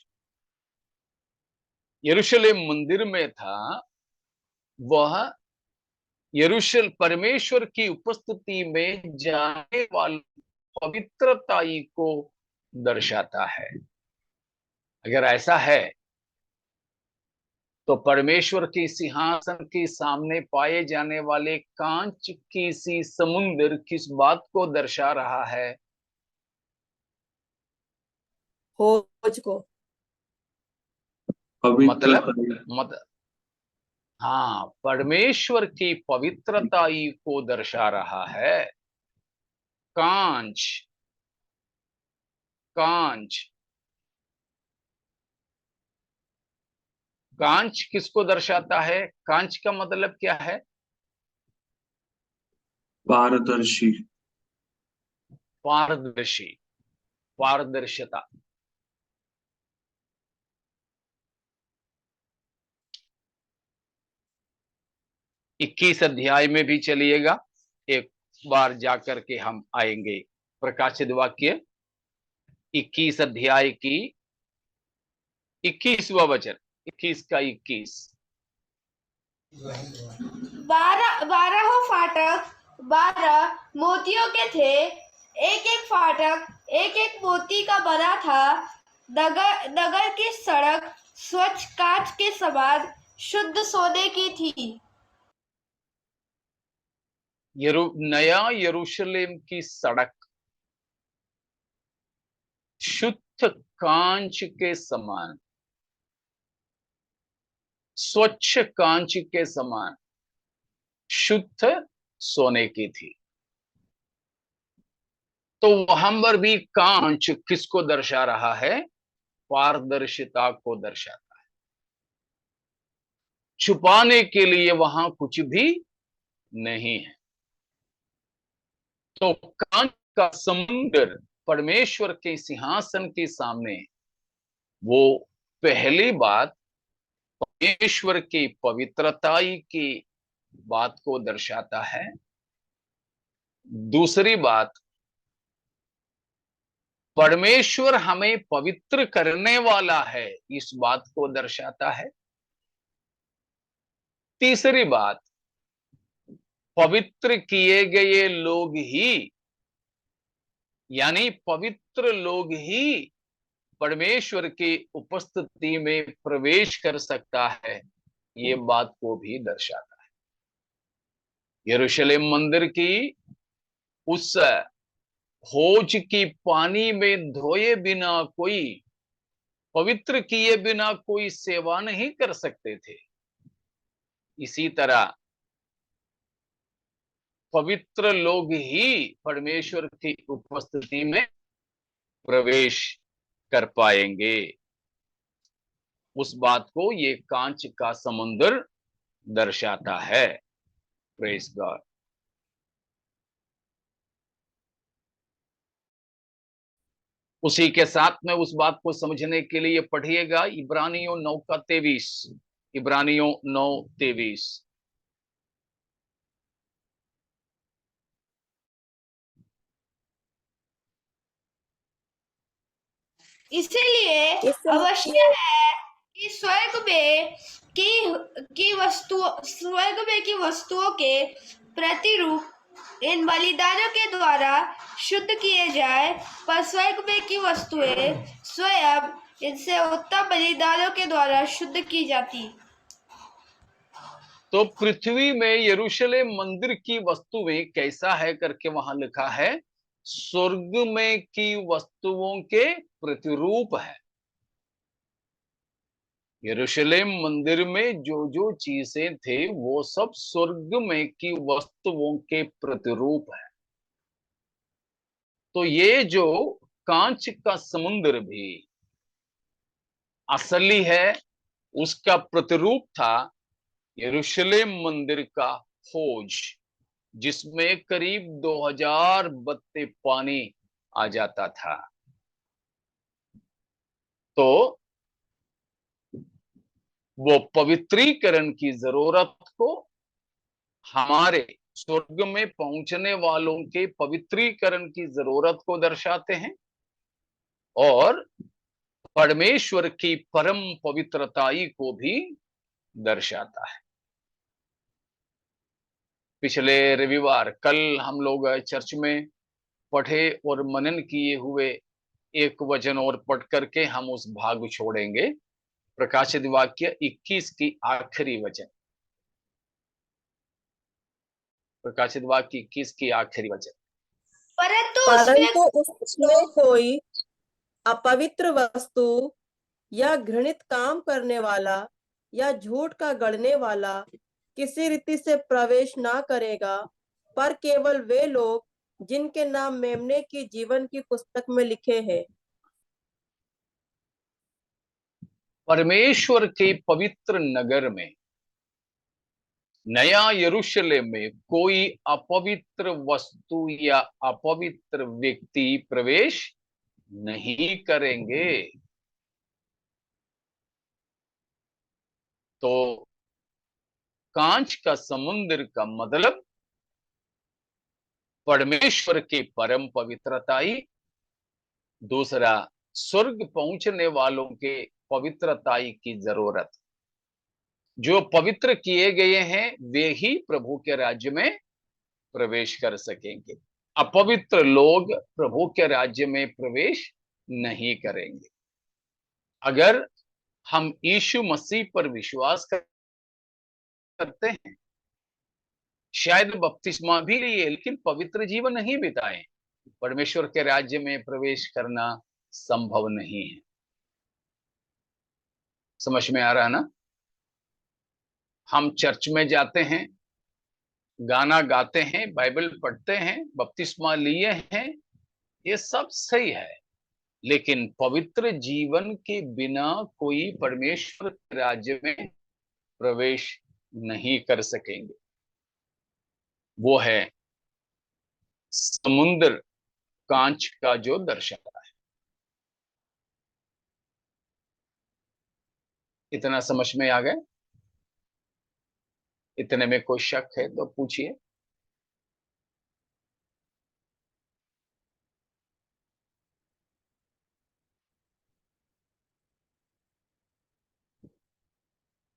यरूशलेम मंदिर में था, वह परमेश्वर की उपस्थिति में जाने वाली पवित्रताई को दर्शाता है। अगर ऐसा है तो परमेश्वर के सिंहासन के सामने पाए जाने वाले कांच की सी समुद्र किस बात को दर्शा रहा है? होज को। मतलब हाँ, परमेश्वर की पवित्रताई को दर्शा रहा है। कांच, कांच, कांच किसको दर्शाता है? कांच का मतलब क्या है? पारदर्शी। पारदर्शी, पारदर्शिता। इक्कीस अध्याय में भी चलिएगा, एक बार जाकर के हम आएंगे। प्रकाशित वाक्य 21 अध्याय की 21वां वचन, 21 का 21। 12 फाटक 12 मोतियों के थे। एक एक फाटक एक एक मोती का बना था। नगर की सड़क स्वच्छ कांच के समान शुद्ध सोने की थी। नया यरूशलेम की सड़क शुद्ध कांच के समान, स्वच्छ कांच के समान, शुद्ध सोने की थी। तो वहां पर भी कांच किसको दर्शा रहा है? पारदर्शिता को दर्शाता है। छुपाने के लिए वहां कुछ भी नहीं है। तो कांच का समुद्र परमेश्वर के सिंहासन के सामने, वो पहली बात परमेश्वर की पवित्रताई की बात को दर्शाता है। दूसरी बात, परमेश्वर हमें पवित्र करने वाला है, इस बात को दर्शाता है। तीसरी बात, पवित्र किए गए लोग ही, यानी पवित्र लोग ही परमेश्वर की उपस्थिति में प्रवेश कर सकता है, ये बात को भी दर्शाता है। यरूशलेम मंदिर की उस होज की पानी में धोए बिना कोई, पवित्र किए बिना कोई सेवा नहीं कर सकते थे। इसी तरह पवित्र लोग ही परमेश्वर की उपस्थिति में प्रवेश कर पाएंगे। उस बात को ये कांच का समुद्र दर्शाता है। Praise God. उसी के साथ में उस बात को समझने के लिए पढ़िएगा इब्रानियों 9 का 23। इब्रानियों 9:23। इसीलिए अवश्य है कि स्वर्ग में की वस्तुओं के प्रतिरूप इन बलिदानों के द्वारा शुद्ध किए जाए, पर स्वर्ग में की वस्तुएं स्वयं इनसे उत्तम बलिदानों के द्वारा शुद्ध की जाती। तो पृथ्वी में यरूशलेम मंदिर की वस्तुएं कैसा है करके वहां लिखा है, स्वर्ग में की वस्तुओं के प्रतिरूप है। यरूशलेम मंदिर में जो जो चीजें थे वो सब स्वर्ग में की वस्तुओं के प्रतिरूप है। तो ये जो कांच का समुद्र भी असली है, उसका प्रतिरूप था यरूशलेम मंदिर का हौज, जिसमें करीब 2000 बत्ते पानी आ जाता था। तो वो पवित्रीकरण की जरूरत को, हमारे स्वर्ग में पहुंचने वालों के पवित्रीकरण की जरूरत को दर्शाते हैं और परमेश्वर की परम पवित्रताई को भी दर्शाता है। पिछले रविवार कल हम लोग चर्च में पढ़े और मनन किए हुए एक वचन और पढ़ करके हम उस भाग को छोड़ेंगे। प्रकाशित वाक्य 21 की आखिरी वचन, प्रकाशित वाक्य 21 की आखिरी वचन। परंतु उसमें कोई अपवित्र वस्तु या घृणित काम करने वाला या झूठ का गढ़ने वाला किसी रीति से प्रवेश ना करेगा, पर केवल वे लोग जिनके नाम मेमने की जीवन की पुस्तक में लिखे हैं। परमेश्वर के पवित्र नगर में, नया यरूशलेम में कोई अपवित्र वस्तु या अपवित्र व्यक्ति प्रवेश नहीं करेंगे। तो कांच का समुद्र का मतलब परमेश्वर की परम पवित्रताई, दूसरा स्वर्ग पहुंचने वालों के पवित्रताई की जरूरत। जो पवित्र किए गए हैं वे ही प्रभु के राज्य में प्रवेश कर सकेंगे, अपवित्र लोग प्रभु के राज्य में प्रवेश नहीं करेंगे। अगर हम यीशु मसीह पर विश्वास करते हैं, शायद बपतिस्मा भी लिए लेकिन पवित्र जीवन नहीं बिताए, परमेश्वर के राज्य में प्रवेश करना संभव नहीं है। समझ में आ रहा है ना? हम चर्च में जाते हैं, गाना गाते हैं, बाइबल पढ़ते हैं, बपतिस्मा लिए हैं, ये सब सही है, लेकिन पवित्र जीवन के बिना कोई परमेश्वर के राज्य में प्रवेश नहीं कर सकेंगे। वो है समुद्र कांच का जो दर्शाता है। इतना समझ में आ गए? इतने में कोई शक है तो पूछिए।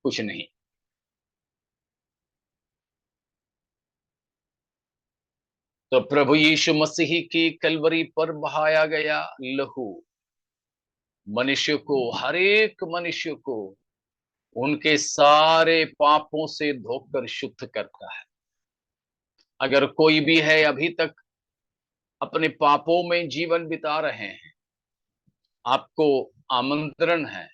कुछ नहीं। तो प्रभु यीशु मसीह की कलवरी पर बहाया गया लहू मनुष्य को, हर एक मनुष्य को उनके सारे पापों से धोकर शुद्ध करता है। अगर कोई भी है अभी तक अपने पापों में जीवन बिता रहे हैं, आपको आमंत्रण है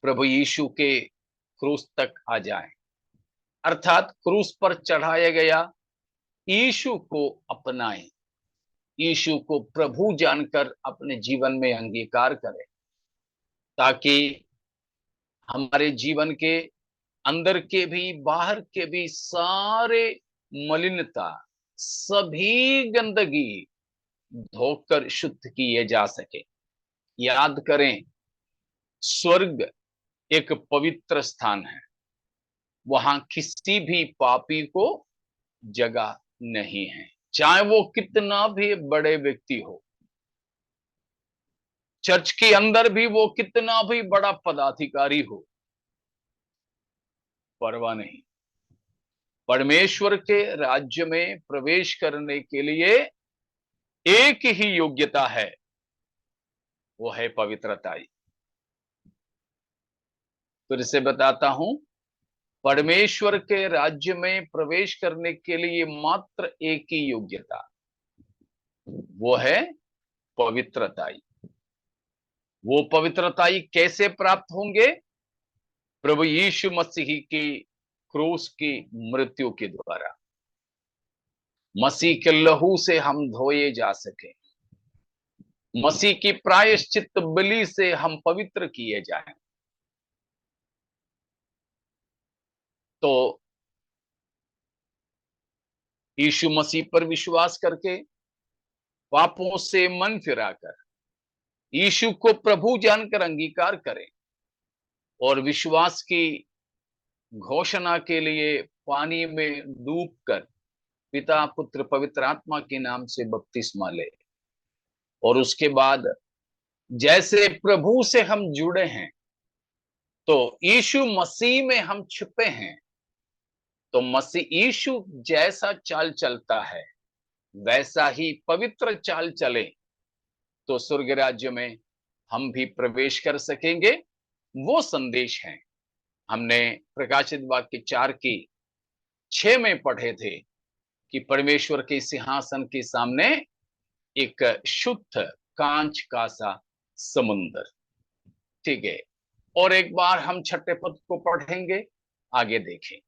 प्रभु यीशु के क्रूस तक आ जाएं, अर्थात क्रूस पर चढ़ाया गया यीशु को अपनाएं, यीशु को प्रभु जानकर अपने जीवन में अंगीकार करें, ताकि हमारे जीवन के अंदर के भी बाहर के भी सारे मलिनता, सभी गंदगी धोकर शुद्ध किए जा सके। याद करें, स्वर्ग एक पवित्र स्थान है, वहां किसी भी पापी को जगह नहीं है, चाहे वो कितना भी बड़े व्यक्ति हो, चर्च के अंदर भी वो कितना भी बड़ा पदाधिकारी हो, परवाह नहीं। परमेश्वर के राज्य में प्रवेश करने के लिए एक ही योग्यता है, वो है पवित्रता। फिर से बताता हूं, परमेश्वर के राज्य में प्रवेश करने के लिए मात्र एक ही योग्यता, वो है पवित्रताई। वो पवित्रताई कैसे प्राप्त होंगे? प्रभु यीशु मसीह की क्रूस की मृत्यु के द्वारा। मसीह के लहू से हम धोए जा सके, मसीह की प्रायश्चित बलि से हम पवित्र किए जाएं। तो यीशु मसीह पर विश्वास करके, पापों से मन फिराकर, यीशु को प्रभु जानकर अंगीकार करें और विश्वास की घोषणा के लिए पानी में डूबकर पिता, पुत्र, पवित्र आत्मा के नाम से बपतिस्मा ले, और उसके बाद जैसे प्रभु से हम जुड़े हैं, तो यीशु मसीह में हम छिपे हैं, तो मसीह यीशु जैसा चाल चलता है वैसा ही पवित्र चाल चले, तो स्वर्ग राज्य में हम भी प्रवेश कर सकेंगे। वो संदेश है हमने प्रकाशित वाक्य 4:6 में पढ़े थे कि परमेश्वर के सिंहासन के सामने एक शुद्ध कांच का सा समुद्र। ठीक है, और एक बार हम छठे पद को पढ़ेंगे, आगे देखें।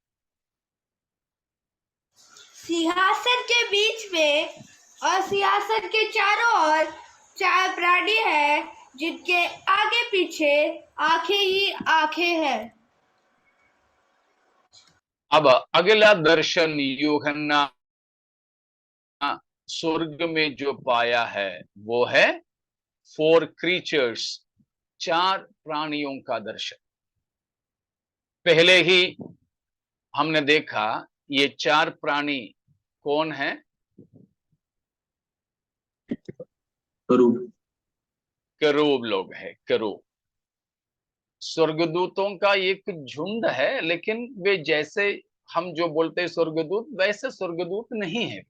सिंहासन के बीच में और सिंहासन के चारों ओर 4 प्राणी हैं, जिनके आगे पीछे आंखें ही आंखें हैं। अब अगला दर्शन यूहन्ना स्वर्ग में जो पाया है वो है 4 क्रीचर्स, 4 प्राणियों का दर्शन। पहले ही हमने देखा ये 4 प्राणी कौन है? करूब लोग है। करूब स्वर्गदूतों का एक झुंड है, लेकिन वे जैसे हम जो बोलते हैं स्वर्गदूत, वैसे स्वर्गदूत नहीं है।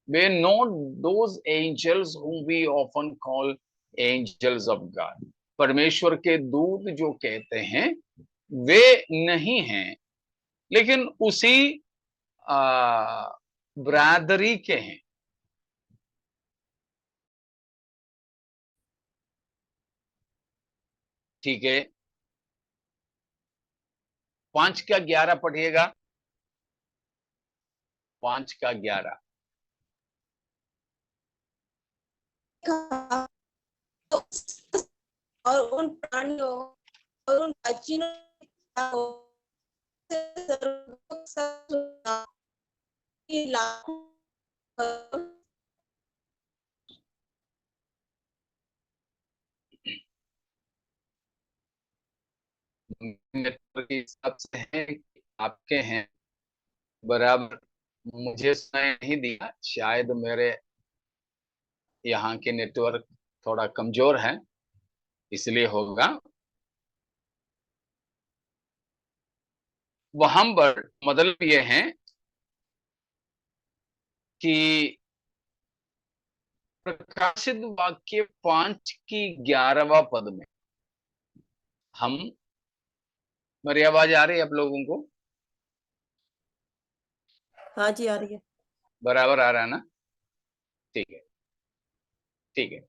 वे not those angels whom we often call angels of God। परमेश्वर के दूत जो कहते हैं वे नहीं हैं, लेकिन उसी ब्रादरी के हैं। ठीक है, 5 का 11 पढ़िएगा। 5 का 11। और उन प्राणियों और उन प्राचीनों की लाखों नेटवर्क के हिसाब से हैं कि आपके हैं, बराबर मुझे सुनाई नहीं दिया। शायद मेरे यहाँ के नेटवर्क थोड़ा कमजोर है, इसलिए होगा। वहां पर मतलब ये है कि प्रकाशित वाक्य 5 की 11वां पद में हम, मेरी आवाज आ रही है आप लोगों को? हाँ जी, आ रही है। बराबर आ रहा है ना? ठीक है, ठीक है।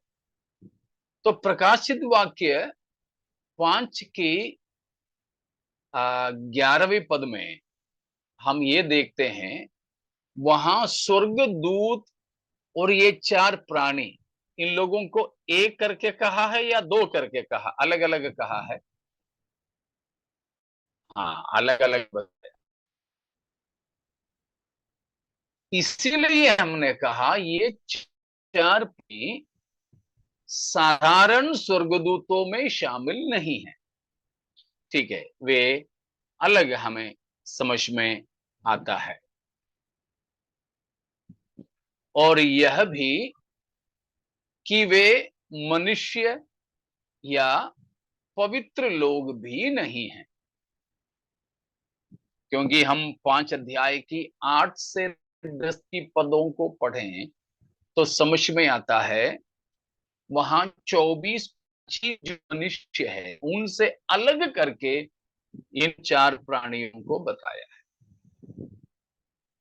तो प्रकाशित वाक्य 5 की 11वें पद में हम ये देखते हैं, वहां स्वर्गदूत और ये 4 प्राणी, इन लोगों को एक करके कहा है या 2 करके कहा, अलग अलग कहा है? हाँ, अलग अलग बताया। इसीलिए हमने कहा ये 4 प्राणी साधारण स्वर्गदूतों में शामिल नहीं है। ठीक है, वे अलग हमें समझ में आता है। और यह भी कि वे मनुष्य या पवित्र लोग भी नहीं हैं। क्योंकि हम 5 अध्याय की 8 से 10 की पदों को पढ़ें तो समझ में आता है वहां 24 जो मनुष्य है उनसे अलग करके इन 4 प्राणियों को बताया है।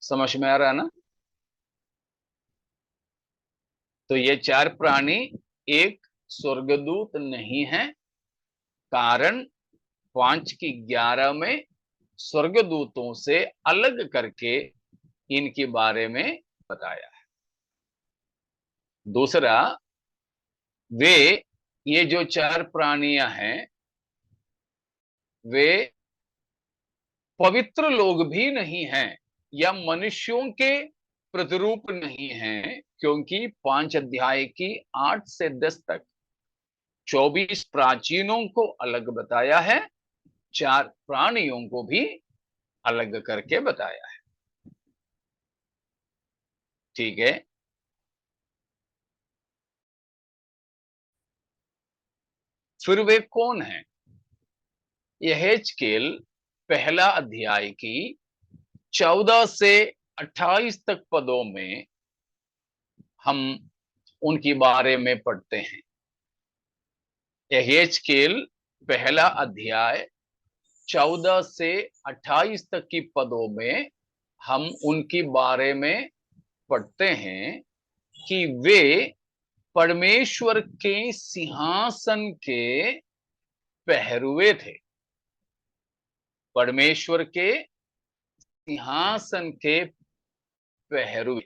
समझ में आ रहा है ना? तो ये 4 प्राणी एक स्वर्गदूत नहीं है, कारण 5 की 11 में स्वर्गदूतों से अलग करके इनके बारे में बताया है। दूसरा, वे ये जो 4 प्राणियां हैं वे पवित्र लोग भी नहीं हैं या मनुष्यों के प्रतिरूप नहीं हैं, क्योंकि 5 अध्याय की 8 से 10 तक 24 प्राचीनों को अलग बताया है, 4 प्राणियों को भी अलग करके बताया है। ठीक है। फिर वे कौन हैं? यहेजकेल पहला अध्याय की 14 से 28 तक पदों में हम उनके बारे में पढ़ते हैं। यहेजकेल पहला अध्याय 14 से 28 तक की पदों में हम उनके बारे में पढ़ते हैं कि वे परमेश्वर के सिंहासन के पहरुए थे। परमेश्वर के सिंहासन के पहरुए,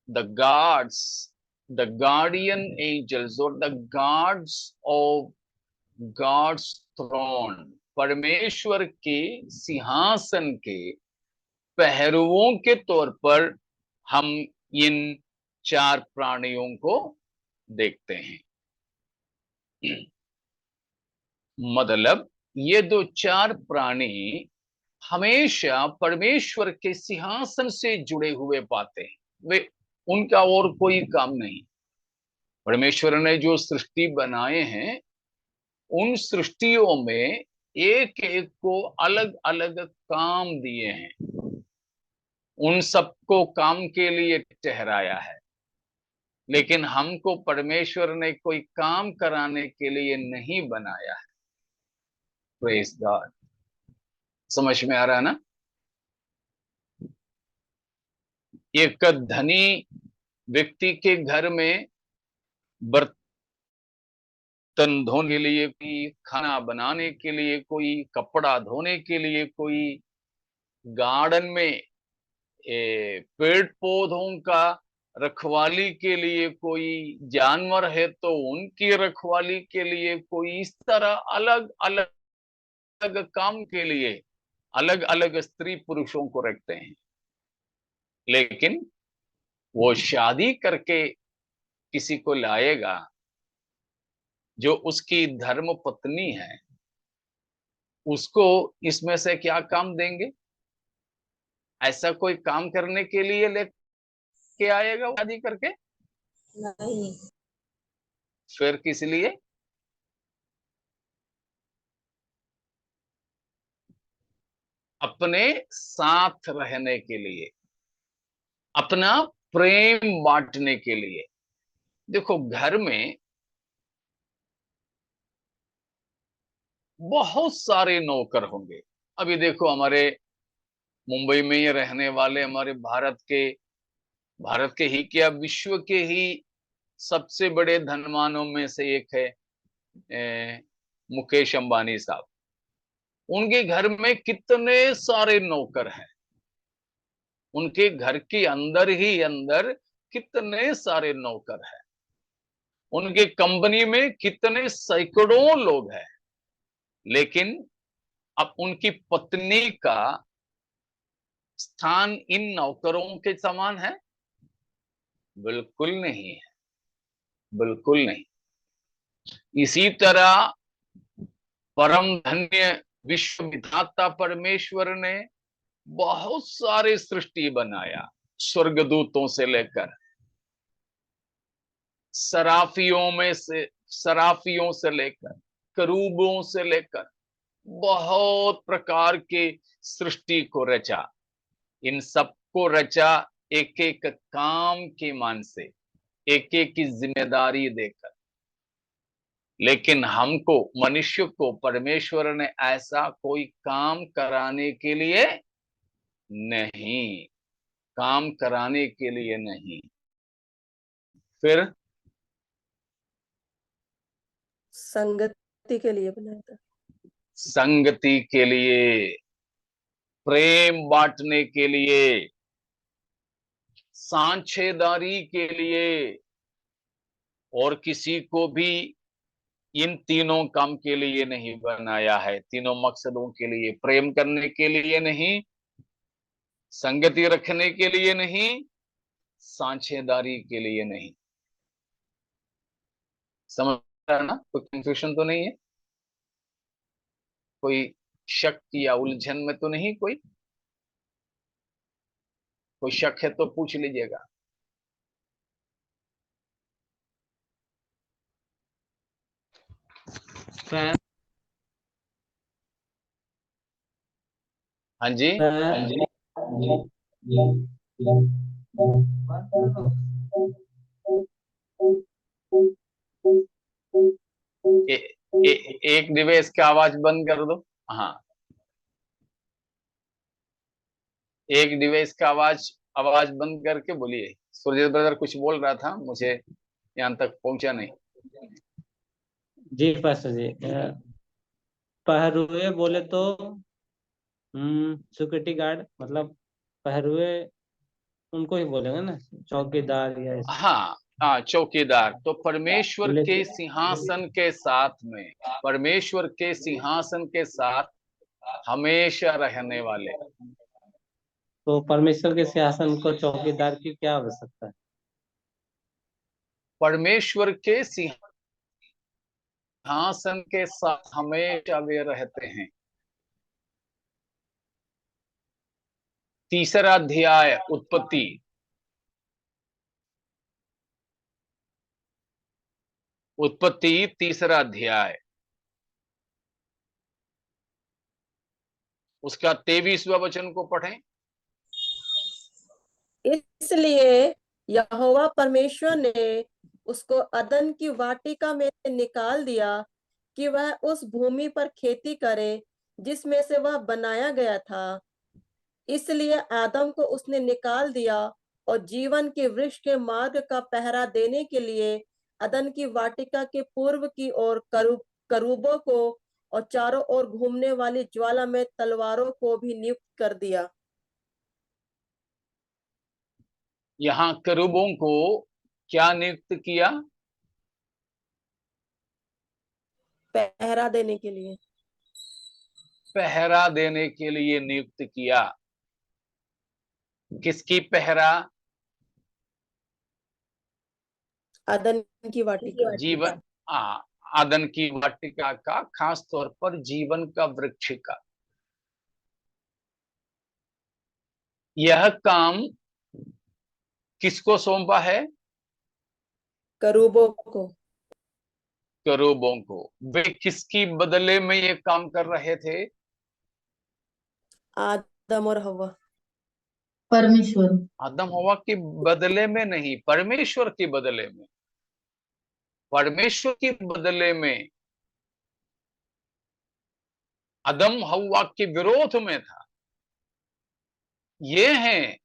the guards, the guardian angels और the guards of God's throne, परमेश्वर के सिंहासन के पहरुओं के तौर पर हम इन 4 प्राणियों को देखते हैं। मतलब ये दो 4 प्राणी हमेशा परमेश्वर के सिंहासन से जुड़े हुए पाते हैं। वे उनका और कोई काम नहीं। परमेश्वर ने जो सृष्टि बनाए हैं उन सृष्टियों में एक एक को अलग अलग काम दिए हैं, उन सबको काम के लिए ठहराया है, लेकिन हमको परमेश्वर ने कोई काम कराने के लिए नहीं बनाया है। Praise God. समझ में आ रहा है ना? एक धनी व्यक्ति के घर में बर्तन धोने के लिए कोई, खाना बनाने के लिए कोई, कपड़ा धोने के लिए कोई, गार्डन में पेड़ पौधों का रखवाली के लिए कोई, जानवर है तो उनकी रखवाली के लिए कोई, इस तरह अलग अलग काम के लिए अलग अलग स्त्री पुरुषों को रखते हैं। लेकिन वो शादी करके किसी को लाएगा जो उसकी धर्म पत्नी है, उसको इसमें से क्या काम देंगे? ऐसा कोई काम करने के लिए लेके आएगा शादी करके? नहीं। फिर किस लिए? अपने साथ रहने के लिए, अपना प्रेम बांटने के लिए। देखो, घर में बहुत सारे नौकर होंगे। अभी देखो, हमारे मुंबई में ही रहने वाले हमारे भारत के ही क्या, विश्व के ही सबसे बड़े धनवानों में से एक है मुकेश अंबानी साहब। उनके घर में कितने सारे नौकर हैं, उनके घर के अंदर ही अंदर कितने सारे नौकर हैं, उनके कंपनी में कितने सैकड़ों लोग हैं, लेकिन अब उनकी पत्नी का स्थान इन नौकरों के समान है? बिल्कुल नहीं है, बिल्कुल नहीं। इसी तरह परम धन्य विश्व विधाता परमेश्वर ने बहुत सारे सृष्टि बनाया, स्वर्गदूतों से लेकर सराफियों से लेकर, करूबों से लेकर बहुत प्रकार के सृष्टि को रचा, इन सबको रचा एक एक काम के मान से, एक एक की जिम्मेदारी देकर। लेकिन हमको, मनुष्य को परमेश्वर ने ऐसा कोई काम कराने के लिए नहीं, काम कराने के लिए नहीं, फिर संगति के लिए बनाया था। संगति के लिए, प्रेम बांटने के लिए, साझेदारी के लिए, और किसी को भी इन तीनों काम के लिए नहीं बनाया है, तीनों मकसदों के लिए, प्रेम करने के लिए नहीं, संगति रखने के लिए नहीं, साझेदारी के लिए नहीं। समझ रहा है ना? कोई कंफ्यूजन तो नहीं है? कोई शक या उलझन में तो नहीं? कोई शक है तो पूछ लीजिएगा। हाँ जी, हाँ जी। एक डिवाइस का आवाज बंद कर दो। हाँ, एक डिवाइस का आवाज बंद करके बोलिए। सूर्य ब्रदर कुछ बोल रहा था, मुझे यहाँ तक पहुंचा नहीं। जी पास्टर जी, पहरुए बोले तो सिक्योरिटी गार्ड, मतलब पहरुए उनको ही बोलेंगे ना, चौकीदार या हाँ हाँ, चौकीदार। तो परमेश्वर के लेकिन सिंहासन के साथ में, परमेश्वर के सिंहासन के साथ हमेशा रहने वाले, तो परमेश्वर के सिंहासन को चौकीदार की क्या आवश्यकता है? परमेश्वर के सिंहासन के साथ हमेशा वे रहते हैं। तीसरा अध्याय उत्पत्ति, तीसरा अध्याय, उसका 23वां वचन को पढ़ें। इसलिए यहोवा परमेश्वर ने उसको अदन की वाटिका में से निकाल दिया कि वह उस भूमि पर खेती करे जिसमें से वह बनाया गया था। इसलिए आदम को उसने निकाल दिया और जीवन के वृक्ष के मार्ग का पहरा देने के लिए अदन की वाटिका के पूर्व की ओर करूबों को और चारों ओर घूमने वाली ज्वाला में तलवारों को भी नियुक्त कर दिया। यहाँ करूबों को क्या नियुक्त किया? पहरा देने के लिए। पहरा देने के लिए नियुक्त किया। किसकी पहरा? अदन की वाटिका। जीवन, आदन की वाटिका का, खास तौर पर जीवन का वृक्ष का। यह काम किसको सौंपा है? करूबों को। करूबों को। वे किसकी बदले में ये काम कर रहे थे? आदम और हवा। परमेश्वर। आदम हवा के बदले में नहीं, परमेश्वर के बदले में। परमेश्वर के बदले में आदम हवा के विरोध में था। ये हैं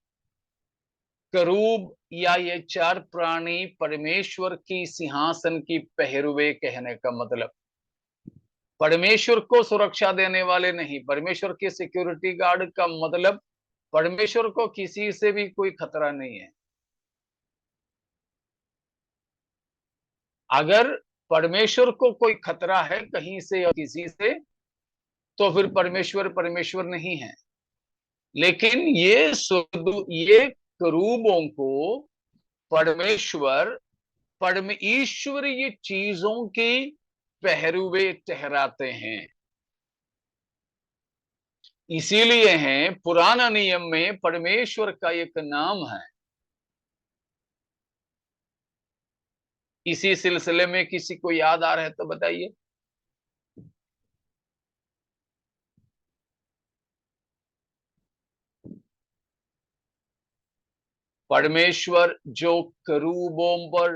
करूब, या ये चार प्राणी परमेश्वर की सिंहासन की पहरुए। कहने का मतलब परमेश्वर को सुरक्षा देने वाले नहीं। परमेश्वर के सिक्योरिटी गार्ड का मतलब परमेश्वर को किसी से भी कोई खतरा नहीं है। अगर परमेश्वर को कोई खतरा है कहीं से या किसी से, तो फिर परमेश्वर नहीं है। लेकिन ये करूबों को परमेश्वर, ईश्वरीय चीजों की पहरुए ठहराते हैं। इसीलिए हैं पुराना नियम में परमेश्वर का एक नाम है। इसी सिलसिले में किसी को याद आ रहा है तो बताइए। परमेश्वर जो करूबों पर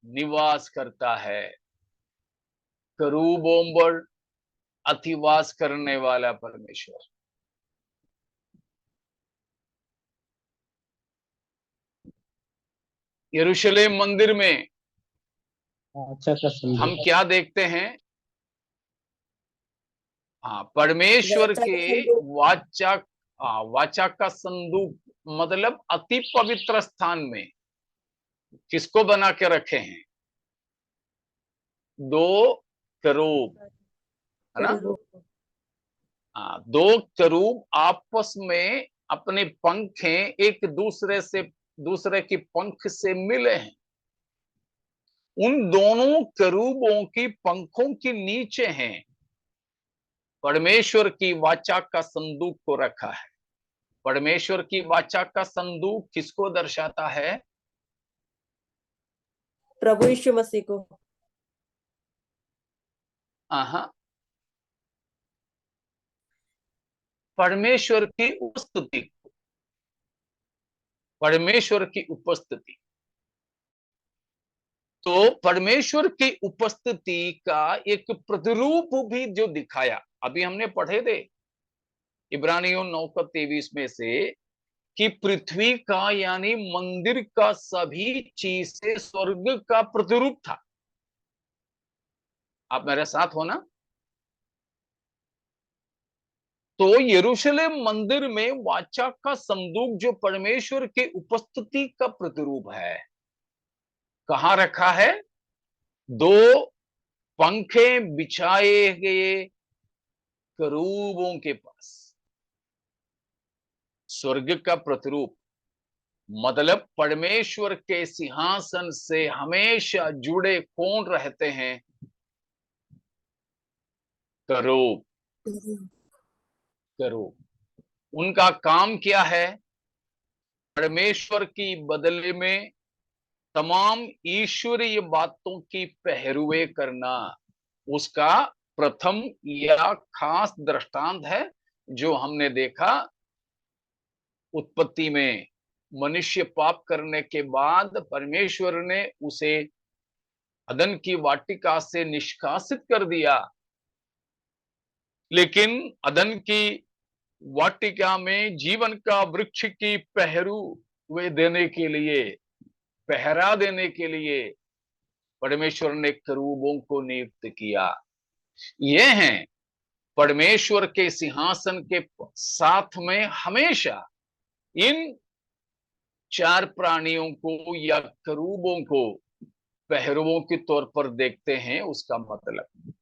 निवास करता है, करूबों पर अतिवास करने वाला परमेश्वर। यरूशलेम मंदिर में अच्छा का हम संदेश। क्या देखते हैं? हाँ, परमेश्वर वाचा का के संदूक। वाचा वाचा का संदूक, मतलब अति पवित्र स्थान में किसको बना के रखे हैं? 2 करूब, है ना? हाँ, 2 करूब आपस में अपने पंखें एक दूसरे की पंख से मिले हैं। उन दोनों करूबों की पंखों के नीचे हैं परमेश्वर की वाचा का संदूक को रखा है। परमेश्वर की वाचा का संदूक किसको दर्शाता है? प्रभु यीशु मसीह को। हाँ, परमेश्वर की उपस्थिति, परमेश्वर की उपस्थिति। तो परमेश्वर की उपस्थिति का एक प्रतिरूप भी जो दिखाया, अभी हमने पढ़े थे इब्रानियों 9:23 में से, कि पृथ्वी का यानी मंदिर का सभी चीजें स्वर्ग का प्रतिरूप था। आप मेरे साथ हो ना? तो यरूशलेम मंदिर में वाचा का संदूक जो परमेश्वर के उपस्थिति का प्रतिरूप है, कहां रखा है? 2 पंखे बिछाए गए करूबों के पास। स्वर्ग का प्रतिरूप मतलब परमेश्वर के सिंहासन से हमेशा जुड़े कौन रहते हैं? करूब। करूब उनका काम क्या है? परमेश्वर की बदले में तमाम ईश्वरीय बातों की पहरुए करना, उसका प्रथम या खास दृष्टांत है जो हमने देखा उत्पत्ति में। मनुष्य पाप करने के बाद परमेश्वर ने उसे अदन की वाटिका से निष्कासित कर दिया, लेकिन अदन की वाटिका में जीवन का वृक्ष की पहरुए देने के लिए, पहरा देने के लिए परमेश्वर ने करूबों को नियुक्त किया। ये हैं परमेश्वर के सिंहासन के साथ में हमेशा इन 4 प्राणियों को या करूबों को पहरुओं के तौर पर देखते हैं। उसका मतलब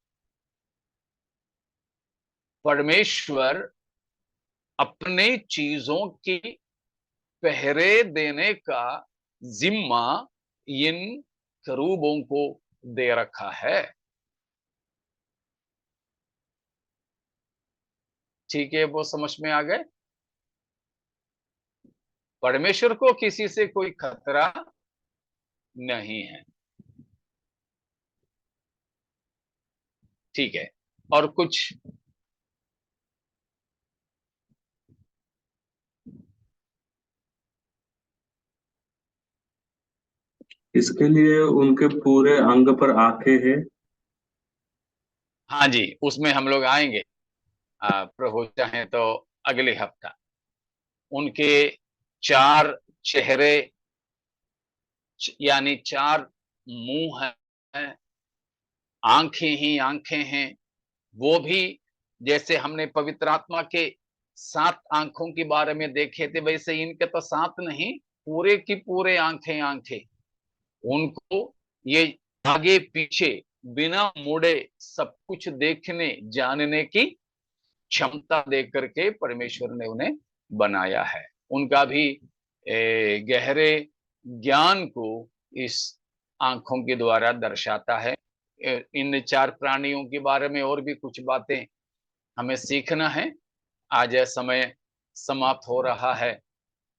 परमेश्वर अपने चीजों की पहरे देने का जिम्मा इन करूबों को दे रखा है। ठीक है, वो समझ में आ गए? परमेश्वर को किसी से कोई खतरा नहीं है। ठीक है, और कुछ? इसके लिए उनके पूरे अंग पर आंखें हैं। हाँ जी, उसमें हम लोग आएंगे प्रभु चाहे तो अगले हफ्ता। उनके 4 चेहरे यानी 4 मुंह हैं, आंखें ही आंखें हैं। वो भी जैसे हमने पवित्र आत्मा के 7 आंखों के बारे में देखे थे, वैसे इनके तो 7 नहीं, पूरे की पूरे आंखें आंखें। उनको ये आगे पीछे बिना मुड़े सब कुछ देखने जानने की क्षमता दे करके परमेश्वर ने उन्हें बनाया है। उनका भी गहरे ज्ञान को इस आंखों के द्वारा दर्शाता है। इन 4 प्राणियों के बारे में और भी कुछ बातें हमें सीखना है। आज समय समाप्त हो रहा है,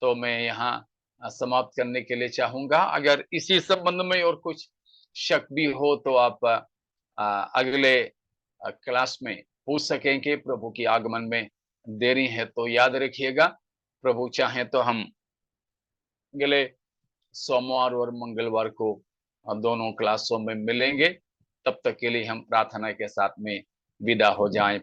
तो मैं यहाँ समाप्त करने के लिए चाहूंगा। अगर इसी संबंध में और कुछ शक भी हो तो आप अगले क्लास में पूछ सकेंगे। प्रभु की आगमन में देरी है तो याद रखिएगा। प्रभु चाहे तो हम अगले सोमवार और मंगलवार को दोनों क्लासों में मिलेंगे। तब तक के लिए हम प्रार्थना के साथ में विदा हो जाएं।